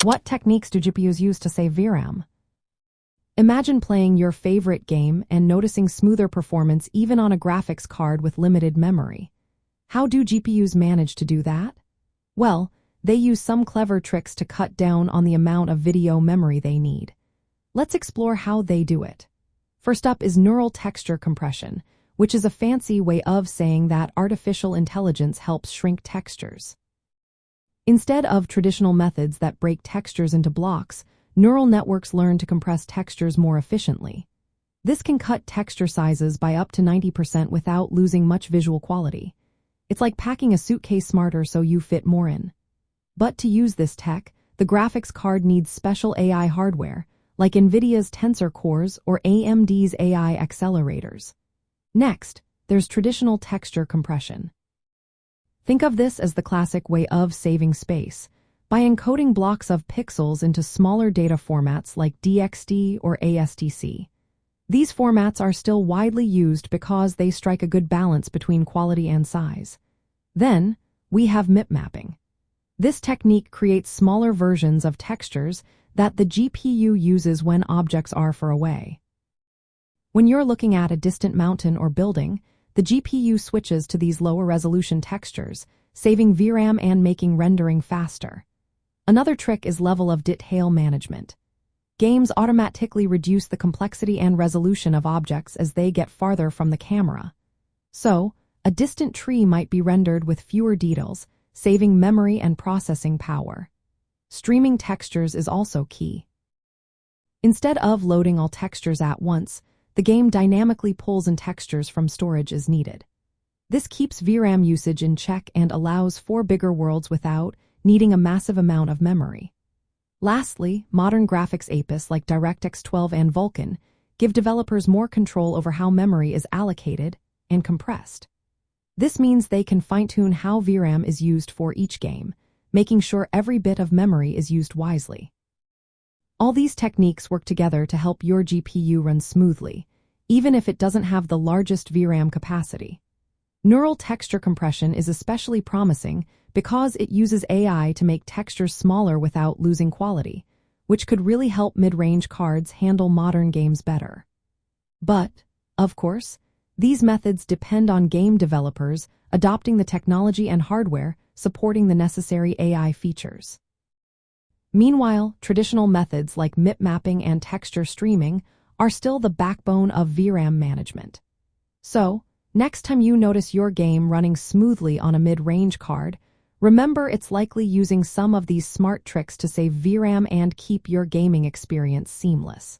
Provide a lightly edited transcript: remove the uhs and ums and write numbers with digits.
What techniques do GPUs use to save VRAM? Imagine playing your favorite game and noticing smoother performance even on a graphics card with limited memory. How do GPUs manage to do that? Well, they use some clever tricks to cut down on the amount of video memory they need. Let's explore how they do it. First up is neural texture compression, which is a fancy way of saying that artificial intelligence helps shrink textures. Instead of traditional methods that break textures into blocks, neural networks learn to compress textures more efficiently. This can cut texture sizes by up to 90% without losing much visual quality. It's like packing a suitcase smarter so you fit more in. But to use this tech, the graphics card needs special AI hardware, like NVIDIA's Tensor cores or AMD's AI accelerators. Next, there's traditional texture compression. Think of this as the classic way of saving space, by encoding blocks of pixels into smaller data formats like DXD or ASTC. These formats are still widely used because they strike a good balance between quality and size. Then, we have Mipmapping. This technique creates smaller versions of textures that the GPU uses when objects are far away. When you're looking at a distant mountain or building, the GPU switches to these lower resolution textures, saving VRAM and making rendering faster. Another trick is level of detail management. Games automatically reduce the complexity and resolution of objects as they get farther from the camera. So, a distant tree might be rendered with fewer details, saving memory and processing power. Streaming textures is also key. Instead of loading all textures at once, the game dynamically pulls in textures from storage as needed. This keeps VRAM usage in check and allows for bigger worlds without needing a massive amount of memory. Lastly, modern graphics APIs like DirectX 12 and Vulkan give developers more control over how memory is allocated and compressed. This means they can fine-tune how VRAM is used for each game, making sure every bit of memory is used wisely. All these techniques work together to help your GPU run smoothly, even if it doesn't have the largest VRAM capacity. Neural texture compression is especially promising because it uses AI to make textures smaller without losing quality, which could really help mid-range cards handle modern games better. But, of course, these methods depend on game developers adopting the technology and hardware supporting the necessary AI features. Meanwhile, traditional methods like mipmapping and texture streaming are still the backbone of VRAM management. So, next time you notice your game running smoothly on a mid-range card, remember it's likely using some of these smart tricks to save VRAM and keep your gaming experience seamless.